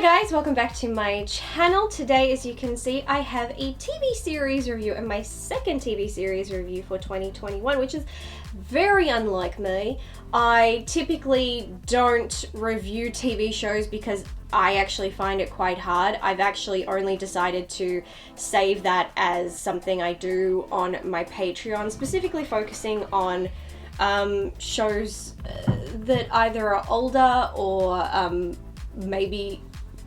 Hi guys, welcome back to my channel. Today, as you can see, I have a TV series review and my second TV series review for 2021, which is very unlike me. I typically don't review TV shows because I actually find it quite hard. I've actually only decided to save that as something I do on my Patreon, specifically focusing on shows that either are older or maybe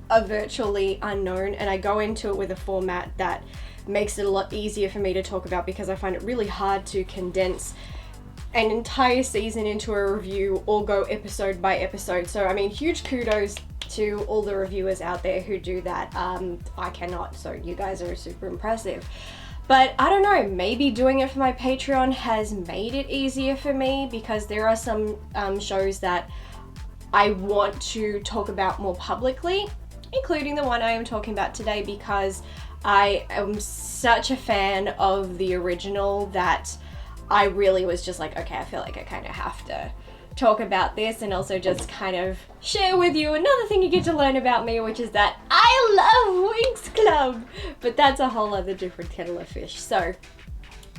are virtually unknown, and I go into it with a format that makes it a lot easier for me to talk about because I find it really hard to condense an entire season into a review or go episode by episode. So I mean, huge kudos to all the reviewers out there who do that. I cannot, so you guys are super impressive. But I don't know, maybe doing it for my Patreon has made it easier for me because there are some shows that I want to talk about more publicly, including the one I am talking about today, because I am such a fan of the original that I really was just like, okay, I feel like I kind of have to talk about this and also just kind of share with you another thing you get to learn about me, which is that I love Winx Club, but that's a whole other different kettle of fish. So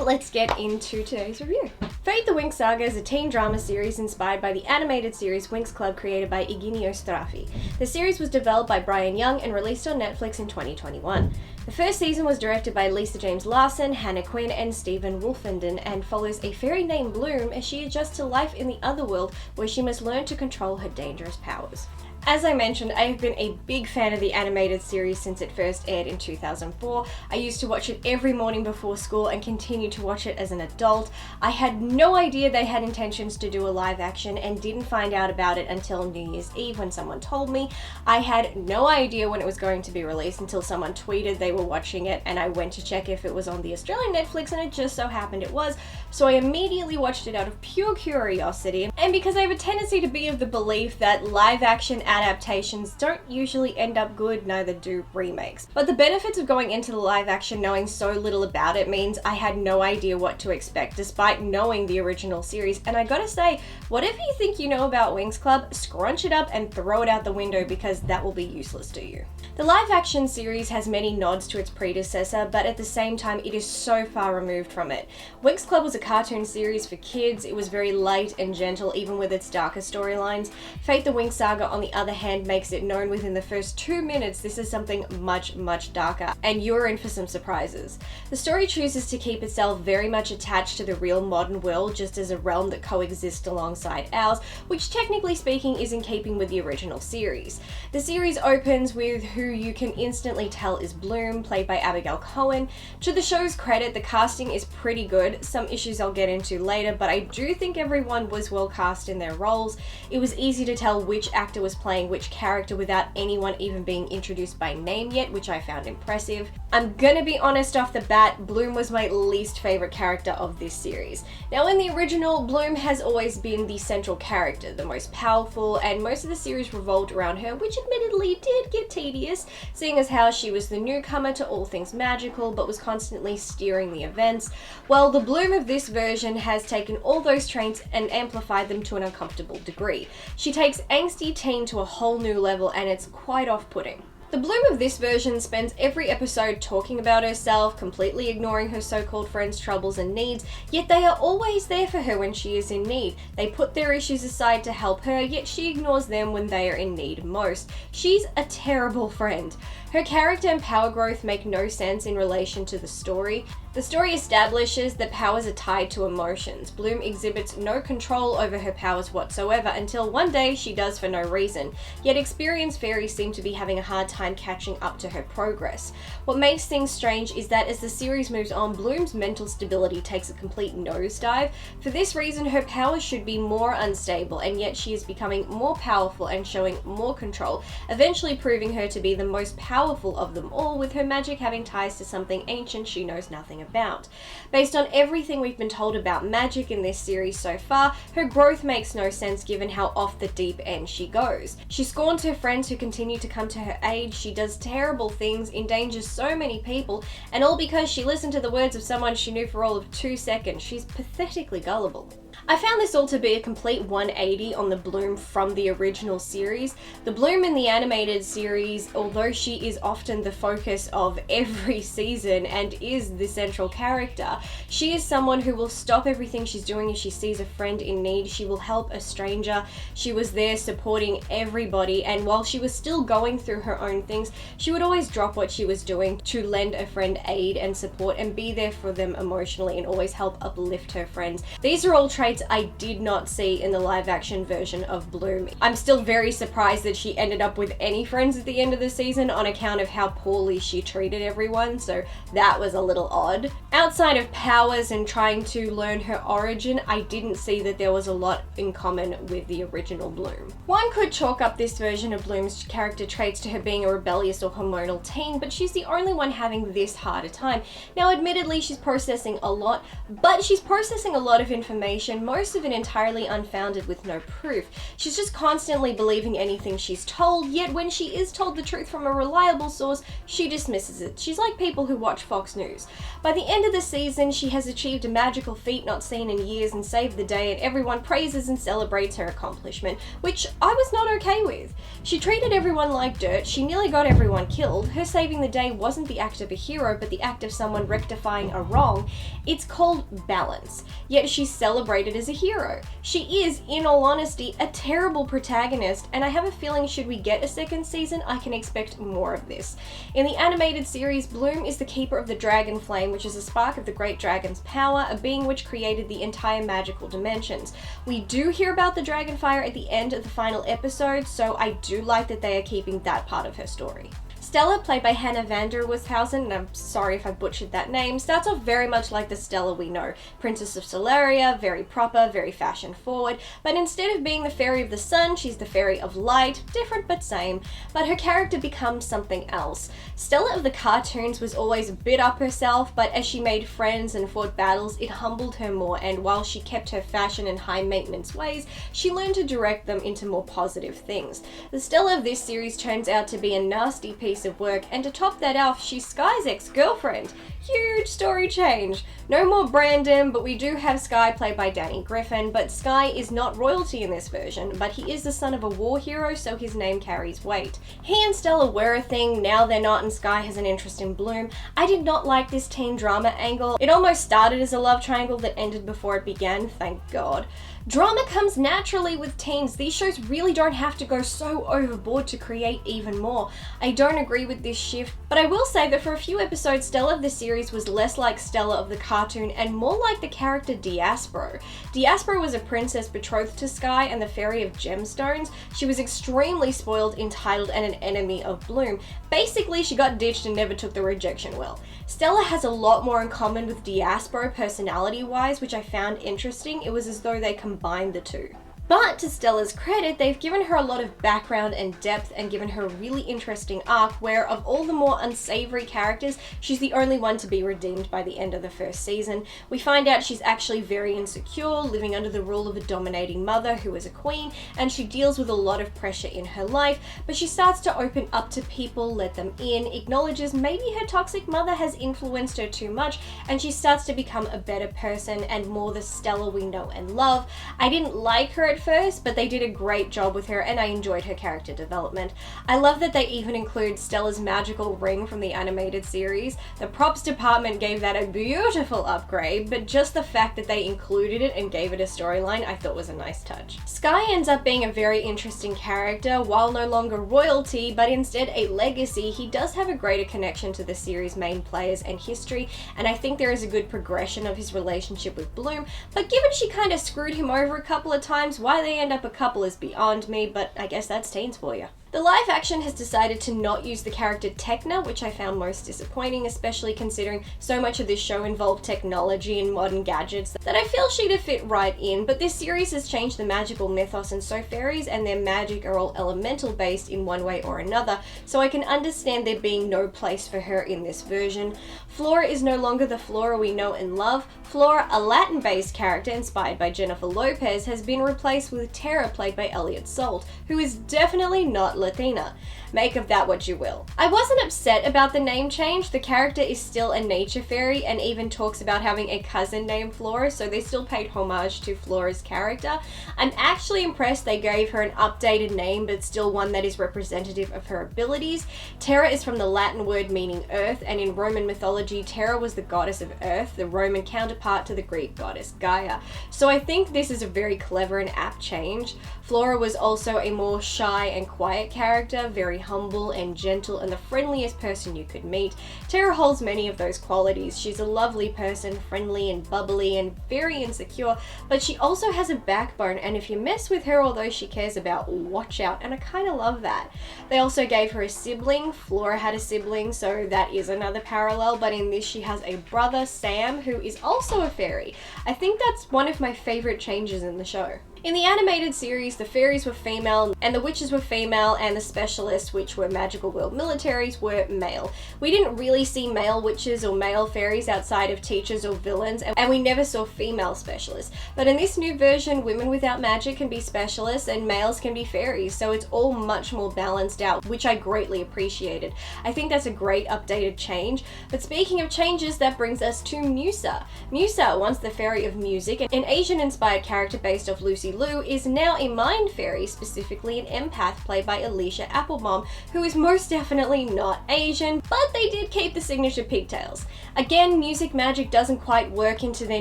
let's get into today's review. Fate the Winx Saga is a teen drama series inspired by the animated series Winx Club created by Eugenio Straffi. The series was developed by Brian Young and released on Netflix in 2021. The first season was directed by Lisa James Larson, Hannah Quinn, and Stephen Wolfenden, and follows a fairy named Bloom as she adjusts to life in the other world where she must learn to control her dangerous powers. As I mentioned, I have been a big fan of the animated series since it first aired in 2004. I used to watch it every morning before school and continue to watch it as an adult. I had no idea they had intentions to do a live action and didn't find out about it until New Year's Eve when someone told me. I had no idea when it was going to be released until someone tweeted they were watching it, and I went to check if it was on the Australian Netflix, and it just so happened it was. So I immediately watched it out of pure curiosity, and because I have a tendency to be of the belief that live action adaptations don't usually end up good, neither do remakes. But the benefits of going into the live action knowing so little about it means I had no idea what to expect despite knowing the original series, and I gotta say, whatever you think you know about Winx Club, scrunch it up and throw it out the window because that will be useless to you. The live action series has many nods to its predecessor, but at the same time it is so far removed from it. Winx Club was a cartoon series for kids. It was very light and gentle even with its darker storylines. Fate the Winx Saga, on the other hand, makes it known within the first 2 minutes this is something much, much darker, and you're in for some surprises. The story chooses to keep itself very much attached to the real modern world, just as a realm that coexists alongside ours, which technically speaking is in keeping with the original series. The series opens with who you can instantly tell is Bloom, played by Abigail Cohen. To the show's credit, the casting is pretty good, some issues I'll get into later, but I do think everyone was well cast in their roles. It was easy to tell which actor was playing which character without anyone even being introduced by name yet, which I found impressive. I'm gonna be honest off the bat, Bloom was my least favorite character of this series. Now in the original, Bloom has always been the central character, the most powerful, and most of the series revolved around her, which admittedly did get tedious, seeing as how she was the newcomer to all things magical but was constantly steering the events. Well, the Bloom of this version has taken all those traits and amplified them to an uncomfortable degree. She takes angsty teen to a whole new level, and it's quite off-putting. The Bloom of this version spends every episode talking about herself, completely ignoring her so-called friends' troubles and needs, yet they are always there for her when she is in need. They put their issues aside to help her, yet she ignores them when they are in need most. She's a terrible friend. Her character and power growth make no sense in relation to the story. The story establishes that powers are tied to emotions. Bloom exhibits no control over her powers whatsoever until one day she does for no reason, yet experienced fairies seem to be having a hard time catching up to her progress. What makes things strange is that as the series moves on, Bloom's mental stability takes a complete nosedive. For this reason, her powers should be more unstable, and yet she is becoming more powerful and showing more control, eventually proving her to be the most powerful of them all, with her magic having ties to something ancient she knows nothing about. Based on everything we've been told about magic in this series so far, her growth makes no sense given how off the deep end she goes. She scorns her friends who continue to come to her aid, she does terrible things, endangers so many people, and all because she listened to the words of someone she knew for all of 2 seconds. She's pathetically gullible. I found this all to be a complete 180 on the Bloom from the original series. The Bloom in the animated series, although she is often the focus of every season and is the central character, she is someone who will stop everything she's doing if she sees a friend in need. She will help a stranger. She was there supporting everybody, and while she was still going through her own things, she would always drop what she was doing to lend a friend aid and support and be there for them emotionally and always help uplift her friends. These are all traits I did not see in the live action version of Bloom. I'm still very surprised that she ended up with any friends at the end of the season on account of how poorly she treated everyone, so that was a little odd. Outside of powers and trying to learn her origin, I didn't see that there was a lot in common with the original Bloom. One could chalk up this version of Bloom's character traits to her being a rebellious or hormonal teen, but she's the only one having this hard a time. Now admittedly she's processing a lot, but she's processing a lot of information, most of it entirely unfounded with no proof. She's just constantly believing anything she's told, yet when she is told the truth from a reliable source, she dismisses it. She's like people who watch Fox News. By the end of the season, she has achieved a magical feat not seen in years and saved the day, and everyone praises and celebrates her accomplishment, which I was not okay with. She treated everyone like dirt, she nearly got everyone killed. Her saving the day wasn't the act of a hero, but the act of someone rectifying a wrong. It's called balance, yet she's celebrated as a hero. She is, in all honesty, a terrible protagonist, and I have a feeling should we get a second season, I can expect more of this. In the animated series, Bloom is the keeper of the dragon flame, which is a spark of the great dragon's power, a being which created the entire magical dimensions. We do hear about the dragon fire at the end of the final episode, so I do like that they are keeping that part of her story. Stella, played by Hannah van der Westhausen, and I'm sorry if I butchered that name, starts off very much like the Stella we know. Princess of Solaria, very proper, very fashion forward, but instead of being the fairy of the sun, she's the fairy of light, different but same, but her character becomes something else. Stella of the cartoons was always a bit up herself, but as she made friends and fought battles, it humbled her more, and while she kept her fashion and high maintenance ways, she learned to direct them into more positive things. The Stella of this series turns out to be a nasty piece of work, and to top that off, she's Sky's ex-girlfriend. Huge story change. No more Brandon, but we do have Sky played by Danny Griffin, but Sky is not royalty in this version, but he is the son of a war hero, so his name carries weight. He and Stella were a thing, now they're not, and Sky has an interest in Bloom. I did not like this teen drama angle. It almost started as a love triangle that ended before it began, thank God. Drama comes naturally with teens. These shows really don't have to go so overboard to create even more. I don't agree with this shift, but I will say that for a few episodes, Stella of the series was less like Stella of the cartoon and more like the character Diaspro. Diaspro was a princess betrothed to Sky and the Fairy of Gemstones. She was extremely spoiled, entitled, and an enemy of Bloom. Basically, she got ditched and never took the rejection well. Stella has a lot more in common with Diaspro personality-wise, which I found interesting. It was as though they combined the two. But to Stella's credit, they've given her a lot of background and depth and given her a really interesting arc where of all the more unsavory characters, she's the only one to be redeemed by the end of the first season. We find out she's actually very insecure, living under the rule of a dominating mother who is a queen, and she deals with a lot of pressure in her life, but she starts to open up to people, let them in, acknowledges maybe her toxic mother has influenced her too much, and she starts to become a better person and more the Stella we know and love. I didn't like her at first, but they did a great job with her and I enjoyed her character development. I love that they even include Stella's magical ring from the animated series. The props department gave that a beautiful upgrade, but just the fact that they included it and gave it a storyline I thought was a nice touch. Sky ends up being a very interesting character. While no longer royalty, but instead a legacy, he does have a greater connection to the series' main players and history, and I think there is a good progression of his relationship with Bloom, but given she kind of screwed him over a couple of times, why they end up a couple is beyond me, but I guess that's teens for you. The live action has decided to not use the character Tecna, which I found most disappointing, especially considering so much of this show involved technology and modern gadgets that I feel she'd have fit right in, but this series has changed the magical mythos, and so fairies and their magic are all elemental based in one way or another, so I can understand there being no place for her in this version. Flora is no longer the Flora we know and love. Flora, a Latin-based character inspired by Jennifer Lopez, has been replaced with Terra, played by Elliot Salt, who is definitely not Latina. Make of that what you will. I wasn't upset about the name change. The character is still a nature fairy and even talks about having a cousin named Flora, so they still paid homage to Flora's character. I'm actually impressed they gave her an updated name, but still one that is representative of her abilities. Terra is from the Latin word meaning earth, and in Roman mythology, Terra was the goddess of earth, the Roman counterpart to the Greek goddess Gaia. So I think this is a very clever and apt change. Flora was also a more shy and quiet character, very humble and gentle and the friendliest person you could meet. Terra holds many of those qualities. She's a lovely person, friendly and bubbly and very insecure, but she also has a backbone, and if you mess with her, although she cares about, watch out, and I kind of love that. They also gave her a sibling. Flora had a sibling, so that is another parallel, but in this she has a brother, Sam, who is also a fairy. I think that's one of my favorite changes in the show. In the animated series, the fairies were female, and the witches were female, and the specialists, which were magical world militaries, were male. We didn't really see male witches or male fairies outside of teachers or villains, and we never saw female specialists. But in this new version, women without magic can be specialists, and males can be fairies, so it's all much more balanced out, which I greatly appreciated. I think that's a great updated change. But speaking of changes, that brings us to Musa. Musa, once the fairy of music, an Asian-inspired character based off Lucy Liu, is now a mind fairy, specifically an empath played by Aisha Applebaum, who is most definitely not Asian, but they did keep the signature pigtails. Again, music magic doesn't quite work into their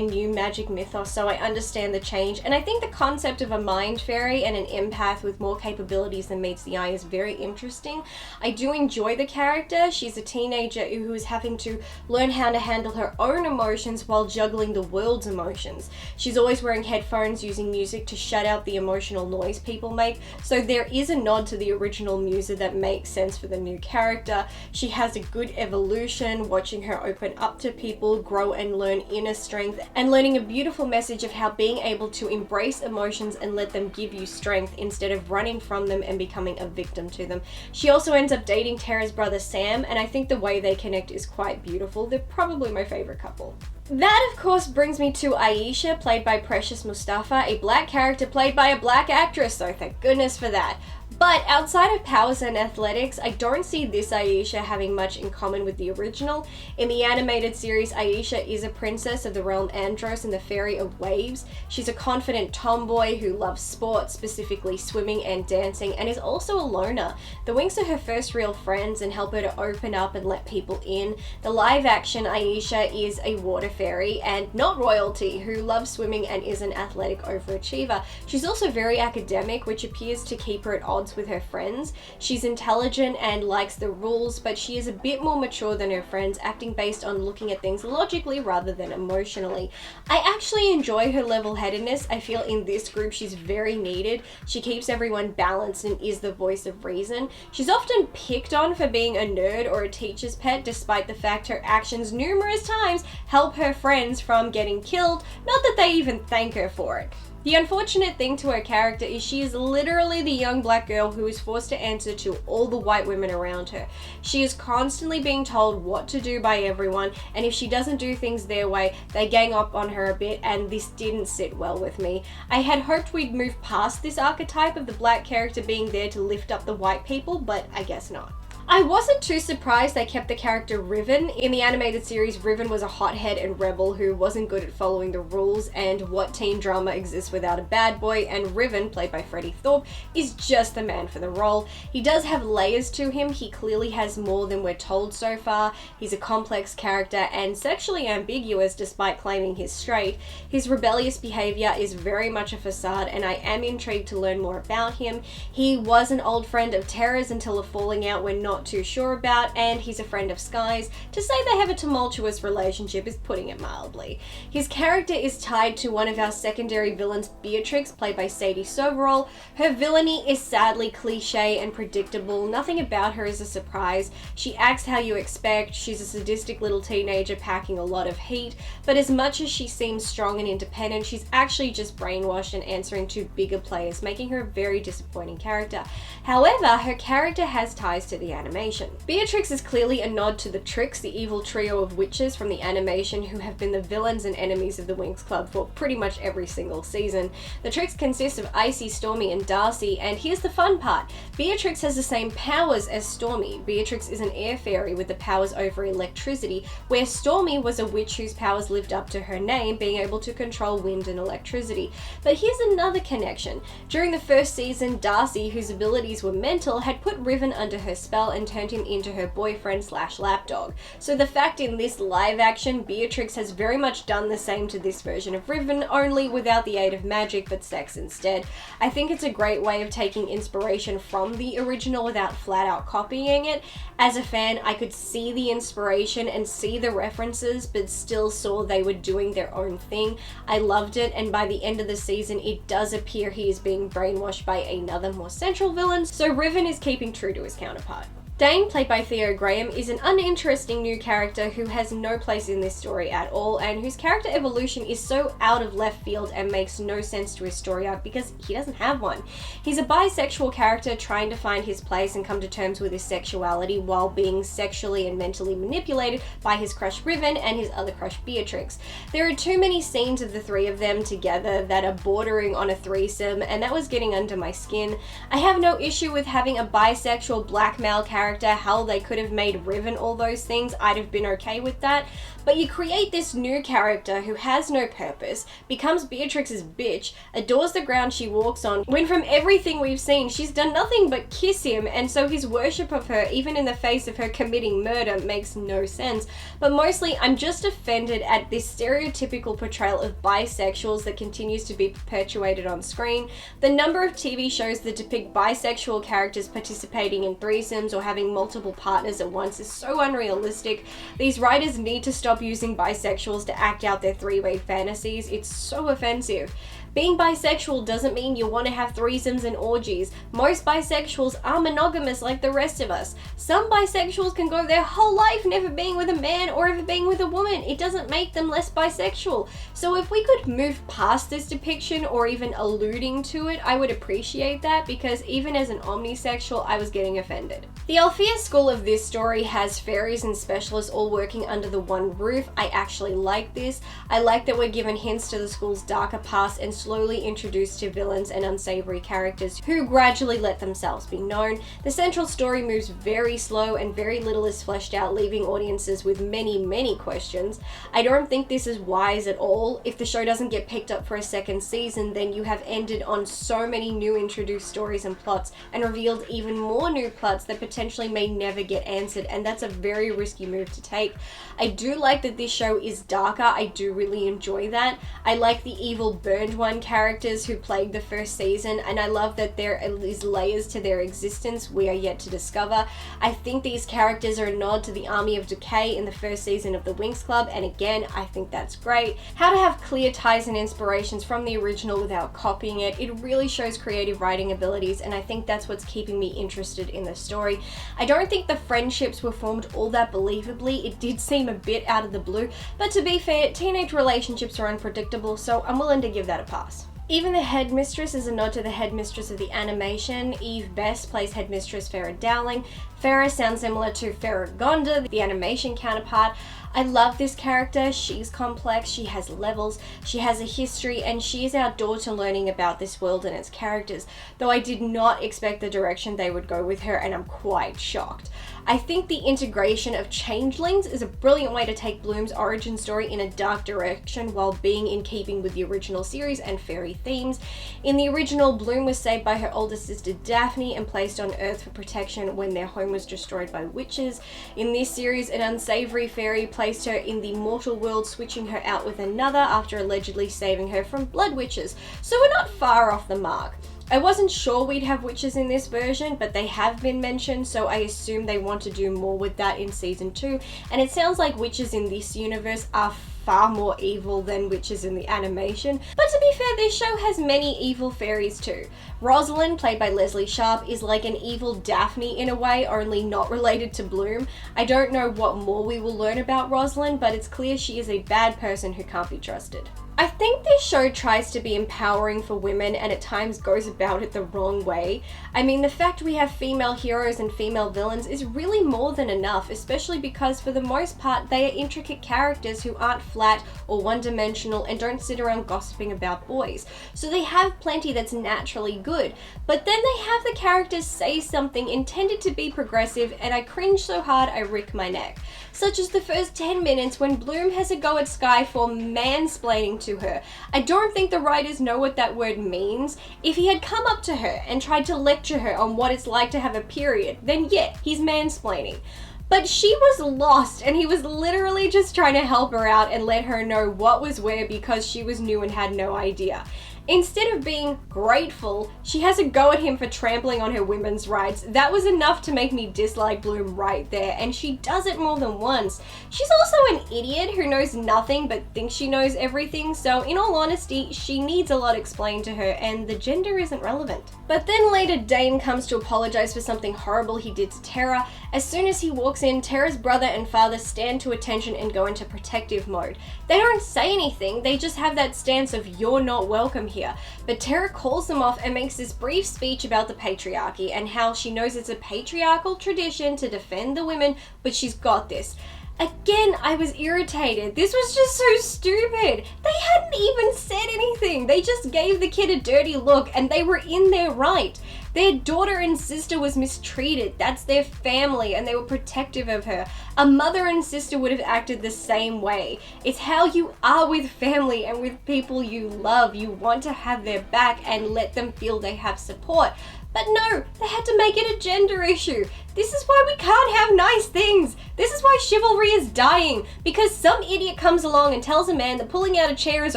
new magic mythos, so I understand the change, and I think the concept of a mind fairy and an empath with more capabilities than meets the eye is very interesting. I do enjoy the character. She's a teenager who is having to learn how to handle her own emotions while juggling the world's emotions. She's always wearing headphones, using music to shut out the emotional noise people make, so there is a nod to the original Musa that makes sense for the new character. She has a good evolution, watching her open up to people, grow and learn inner strength, and learning a beautiful message of how being able to embrace emotions and let them give you strength instead of running from them and becoming a victim to them. She also ends up dating Terra's brother Sam, and I think the way they connect is quite beautiful. They're probably my favorite couple. That, of course, brings me to Aisha, played by Precious Mustafa, a black character played by a black actress, so thank goodness for that. But outside of powers and athletics, I don't see this Aisha having much in common with the original. In the animated series, Aisha is a princess of the realm Andros and the Fairy of Waves. She's a confident tomboy who loves sports, specifically swimming and dancing, and is also a loner. The Winx are her first real friends and help her to open up and let people in. The live-action Aisha is a water fairy and not royalty, who loves swimming and is an athletic overachiever. She's also very academic, which appears to keep her at odds with her friends. She's intelligent and likes the rules, but she is a bit more mature than her friends, acting based on looking at things logically rather than emotionally. I actually enjoy her level-headedness. I feel in this group she's very needed. She keeps everyone balanced and is the voice of reason. She's often picked on for being a nerd or a teacher's pet, despite the fact her actions numerous times help her friends from getting killed, not that they even thank her for it. The unfortunate thing to her character is she is literally the young black girl who is forced to answer to all the white women around her. She is constantly being told what to do by everyone, and if she doesn't do things their way, they gang up on her a bit, and this didn't sit well with me. I had hoped we'd move past this archetype of the black character being there to lift up the white people, but I guess not. I wasn't too surprised they kept the character Riven. In the animated series, Riven was a hothead and rebel who wasn't good at following the rules, and what teen drama exists without a bad boy, and Riven, played by Freddie Thorpe, is just the man for the role. He does have layers to him. He clearly has more than we're told so far. He's a complex character and sexually ambiguous despite claiming he's straight. His rebellious behavior is very much a facade, and I am intrigued to learn more about him. He was an old friend of Terra's until a falling out we're not too sure about, and he's a friend of Sky's. To say they have a tumultuous relationship is putting it mildly. His character is tied to one of our secondary villains, Beatrix, played by Sadie Soverall. Her villainy is sadly cliche and predictable. Nothing about her is a surprise. She acts how you expect. She's a sadistic little teenager packing a lot of heat, but as much as she seems strong and independent, she's actually just brainwashed and answering to bigger players, making her a very disappointing character. However, her character has ties to the animation. Beatrix is clearly a nod to the Tricks, the evil trio of witches from the animation who have been the villains and enemies of the Winx Club for pretty much every single season. The Tricks consist of Icy, Stormy, and Darcy, and here's the fun part. Beatrix has the same powers as Stormy. Beatrix is an air fairy with the powers over electricity, where Stormy was a witch whose powers lived up to her name, being able to control wind and electricity. But here's another connection. During the first season, Darcy, whose abilities were mental, had put Riven under her spell and turned him into her boyfriend / lapdog. So the fact in this live action, Beatrix has very much done the same to this version of Riven, only without the aid of magic but sex instead. I think it's a great way of taking inspiration from the original without flat out copying it. As a fan, I could see the inspiration and see the references, but still saw they were doing their own thing. I loved it, and by the end of the season, it does appear he is being brainwashed by another more central villain, so Riven is keeping true to his counterpart. Dane, played by Theo Graham, is an uninteresting new character who has no place in this story at all, and whose character evolution is so out of left field and makes no sense to his story arc because he doesn't have one. He's a bisexual character trying to find his place and come to terms with his sexuality while being sexually and mentally manipulated by his crush Riven and his other crush Beatrix. There are too many scenes of the three of them together that are bordering on a threesome, and that was getting under my skin. I have no issue with having a bisexual black male character. How they could have made Riven all those things, I'd have been okay with that. But you create this new character who has no purpose, becomes Beatrix's bitch, adores the ground she walks on, when from everything we've seen, she's done nothing but kiss him, and so his worship of her, even in the face of her committing murder, makes no sense. But mostly, I'm just offended at this stereotypical portrayal of bisexuals that continues to be perpetuated on screen. The number of TV shows that depict bisexual characters participating in threesomes or having multiple partners at once is so unrealistic. These writers need to stop using bisexuals to act out their three-way fantasies. It's so offensive. Being bisexual doesn't mean you want to have threesomes and orgies. Most bisexuals are monogamous like the rest of us. Some bisexuals can go their whole life never being with a man or ever being with a woman. It doesn't make them less bisexual. So if we could move past this depiction or even alluding to it, I would appreciate that, because even as an omnisexual, I was getting offended. The Althea school of this story has fairies and specialists all working under the one roof. I actually like this. I like that we're given hints to the school's darker past and slowly introduced to villains and unsavory characters who gradually let themselves be known. The central story moves very slow and very little is fleshed out, leaving audiences with many questions. I don't think this is wise at all. If the show doesn't get picked up for a second season, then you have ended on so many new introduced stories and plots and revealed even more new plots that potentially may never get answered, and that's a very risky move to take. I do like that this show is darker. I do really enjoy that. I like the evil burned one characters who plagued the first season, and I love that there is layers to their existence we are yet to discover. I think these characters are a nod to the Army of Decay in the first season of the Winx Club, and again, I think that's great. How to have clear ties and inspirations from the original without copying it. It really shows creative writing abilities, and I think that's what's keeping me interested in the story. I don't think the friendships were formed all that believably. It did seem a bit out of the blue, but to be fair, teenage relationships are unpredictable, so I'm willing to give that a pass. Even the headmistress is a nod to the headmistress of the animation. Eve Best plays headmistress Farrah Dowling. Farrah sounds similar to Farragonda, the animation counterpart. I love this character. She's complex, she has levels, she has a history, and she is our door to learning about this world and its characters, though I did not expect the direction they would go with her, and I'm quite shocked. I think the integration of changelings is a brilliant way to take Bloom's origin story in a dark direction while being in keeping with the original series and fairy themes. In the original, Bloom was saved by her older sister Daphne and placed on Earth for protection when their home was destroyed by witches. In this series, an unsavory fairy placed her in the mortal world, switching her out with another after allegedly saving her from blood witches, so we're not far off the mark. I wasn't sure we'd have witches in this version, but they have been mentioned, so I assume they want to do more with that in season 2, and it sounds like witches in this universe are far more evil than witches in the animation. But to be fair, this show has many evil fairies too. Rosalind, played by Leslie Sharp, is like an evil Daphne in a way, only not related to Bloom. I don't know what more we will learn about Rosalind, but it's clear she is a bad person who can't be trusted. I think this show tries to be empowering for women and at times goes about it the wrong way. I mean, the fact we have female heroes and female villains is really more than enough, especially because for the most part they are intricate characters who aren't flat or one-dimensional and don't sit around gossiping about boys. So they have plenty that's naturally good, but then they have the characters say something intended to be progressive and I cringe so hard I rick my neck. Such as the first 10 minutes when Bloom has a go at Sky for mansplaining to her. I don't think the writers know what that word means. If he had come up to her and tried to lecture her on what it's like to have a period, then yeah, he's mansplaining. But she was lost and he was literally just trying to help her out and let her know what was where because she was new and had no idea. Instead of being grateful, she has a go at him for trampling on her women's rights. That was enough to make me dislike Bloom right there, and she does it more than once. She's also an idiot who knows nothing but thinks she knows everything, so in all honesty, she needs a lot explained to her, and the gender isn't relevant. But then later, Dane comes to apologize for something horrible he did to Tara. As soon as he walks in, Tara's brother and father stand to attention and go into protective mode. They don't say anything, they just have that stance of "you're not welcome here." But Tara calls them off and makes this brief speech about the patriarchy and how she knows it's a patriarchal tradition to defend the women, but she's got this. Again, I was irritated. This was just so stupid. They hadn't even said anything. They just gave the kid a dirty look and they were in their right. Their daughter and sister was mistreated. That's their family and they were protective of her. A mother and sister would have acted the same way. It's how you are with family and with people you love. You want to have their back and let them feel they have support. But no, they had to make it a gender issue. This is why we can't have nice things. This is why chivalry is dying, because some idiot comes along and tells a man that pulling out a chair is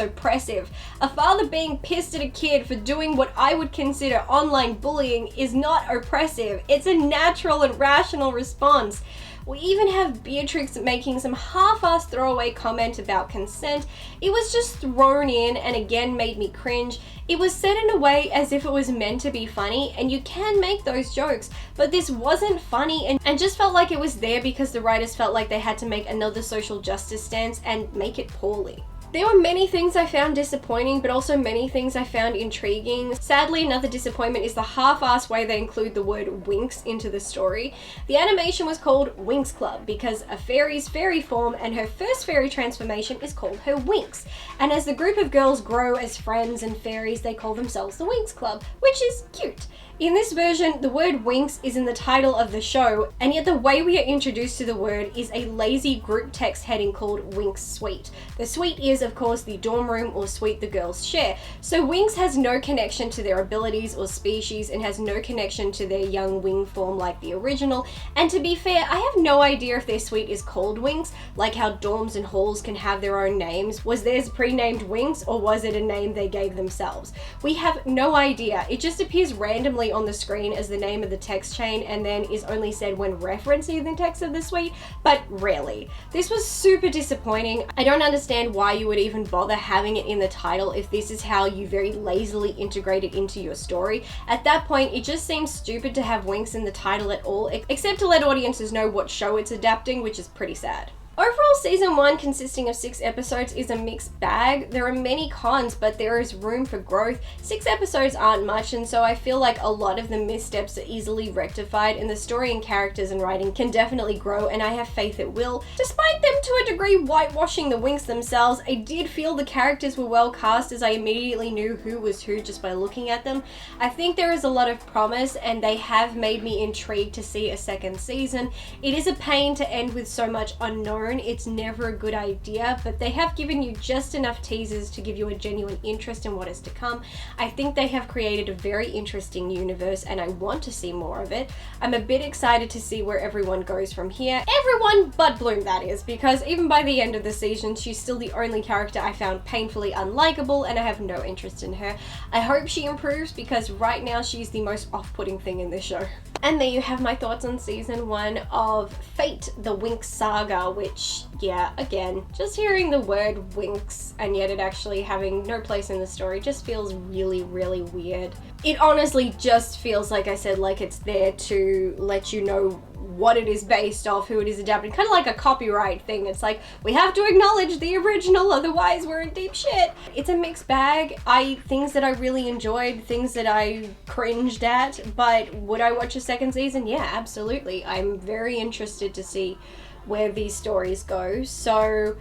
oppressive. A father being pissed at a kid for doing what I would consider online bullying is not oppressive. It's a natural and rational response. We even have Beatrix making some half-assed throwaway comment about consent. It was just thrown in and again made me cringe. It was said in a way as if it was meant to be funny, and you can make those jokes, but this wasn't funny and just felt like it was there because the writers felt like they had to make another social justice stance and make it poorly. There were many things I found disappointing, but also many things I found intriguing. Sadly, another disappointment is the half-assed way they include the word Winx into the story. The animation was called Winx Club because a fairy's fairy form and her first fairy transformation is called her Winx. And as the group of girls grow as friends and fairies, they call themselves the Winx Club, which is cute. In this version, the word Winx is in the title of the show, and yet the way we are introduced to the word is a lazy group text heading called Winx Suite. The suite is, of course, the dorm room or suite the girls share. So Winx has no connection to their abilities or species and has no connection to their young wing form like the original. And to be fair, I have no idea if their suite is called Winx, like how dorms and halls can have their own names. Was theirs pre-named Winx, or was it a name they gave themselves? We have no idea. It just appears randomly on the screen as the name of the text chain and then is only said when referencing the text of the suite, but rarely. This was super disappointing. I don't understand why you would even bother having it in the title if this is how you very lazily integrate it into your story. At that point, it just seems stupid to have Winx in the title at all, except to let audiences know what show it's adapting, which is pretty sad. Overall, season 1, consisting of 6 episodes, is a mixed bag. There are many cons, but there is room for growth. 6 episodes aren't much, and so I feel like a lot of the missteps are easily rectified, and the story and characters and writing can definitely grow, and I have faith it will. Despite them to a degree whitewashing the Winx themselves, I did feel the characters were well cast as I immediately knew who was who just by looking at them. I think there is a lot of promise, and they have made me intrigued to see a second season. It is a pain to end with so much unknown. It's never a good idea, but they have given you just enough teasers to give you a genuine interest in what is to come. I think they have created a very interesting universe and I want to see more of it. I'm a bit excited to see where everyone goes from here. Everyone but Bloom, that is, because even by the end of the season, she's still the only character I found painfully unlikable and I have no interest in her. I hope she improves because right now she's the most off-putting thing in this show. And there you have my thoughts on season 1 of Fate, the Winx Saga, which, yeah, again, just hearing the word Winx and yet it actually having no place in the story just feels really, really weird. It honestly just feels, like I said, like it's there to let you know what it is based off, who it is adapted, kind of like a copyright thing. It's like, we have to acknowledge the original, otherwise we're in deep shit. It's a mixed bag. Things that I really enjoyed, things that I cringed at, but would I watch a second season? Yeah, absolutely. I'm very interested to see where these stories go. So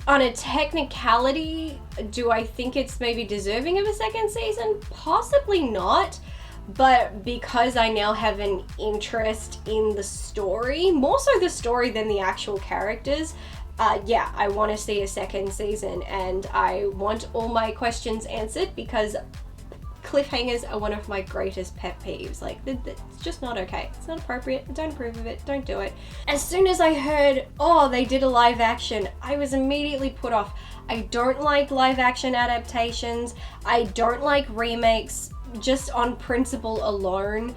on a technicality, do I think it's maybe deserving of a second season? Possibly not. But because I now have an interest in the story, more so the story than the actual characters, yeah, I want to see a second season, and I want all my questions answered, because cliffhangers are one of my greatest pet peeves. Like, it's just not okay. It's not appropriate. I don't approve of it. Don't do it. As soon as I heard, oh, they did a live action, I was immediately put off. I don't like live action adaptations. I don't like remakes just on principle alone,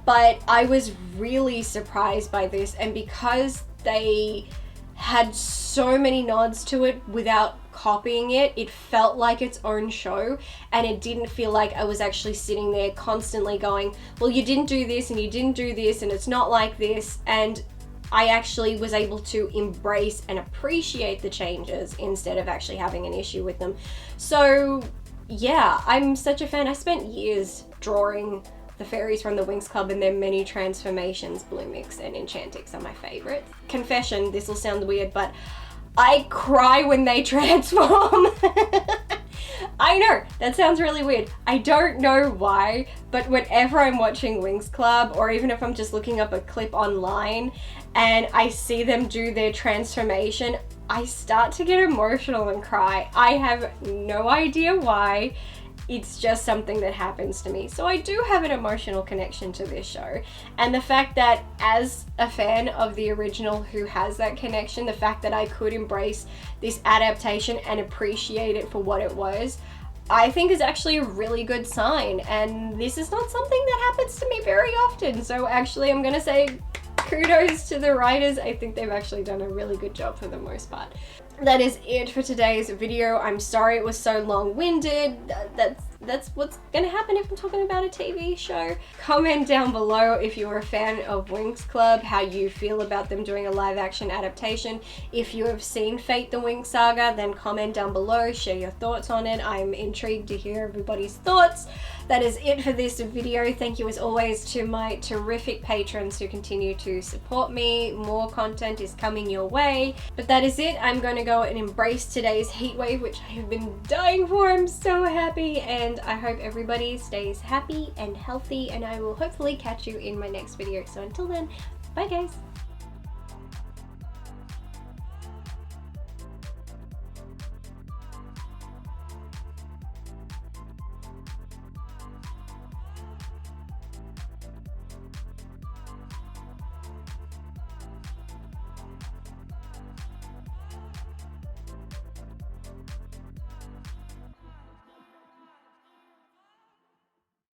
but I was really surprised by this, and because they had so many nods to it without copying it, it felt like its own show, and it didn't feel like I was actually sitting there constantly going, well, you didn't do this and you didn't do this and it's not like this, and I actually was able to embrace and appreciate the changes instead of actually having an issue with them. So yeah, I'm such a fan. I spent years drawing the fairies from the Winx Club and their many transformations. Bloomix and Enchantix are my favorites. Confession, this will sound weird, but I cry when they transform. I know, that sounds really weird. I don't know why, but whenever I'm watching Winx Club, or even if I'm just looking up a clip online and I see them do their transformation, I start to get emotional and cry. I have no idea why. It's just something that happens to me. So I do have an emotional connection to this show. And the fact that, as a fan of the original who has that connection, the fact that I could embrace this adaptation and appreciate it for what it was, I think is actually a really good sign. And this is not something that happens to me very often. So actually I'm gonna say kudos to the writers. I think they've actually done a really good job for the most part. That is it for today's video. I'm sorry it was so long-winded. That's what's gonna happen if I'm talking about a TV show. Comment down below if you're a fan of Winx Club, how you feel about them doing a live action adaptation. If you have seen Fate the Winx Saga, then comment down below, share your thoughts on it. I'm intrigued to hear everybody's thoughts. That is it for this video. Thank you as always to my terrific patrons who continue to support me. More content is coming your way. But that is it. I'm going to go and embrace today's heat wave, which I have been dying for. I'm so happy, and I hope everybody stays happy and healthy, and I will hopefully catch you in my next video. So until then, bye guys.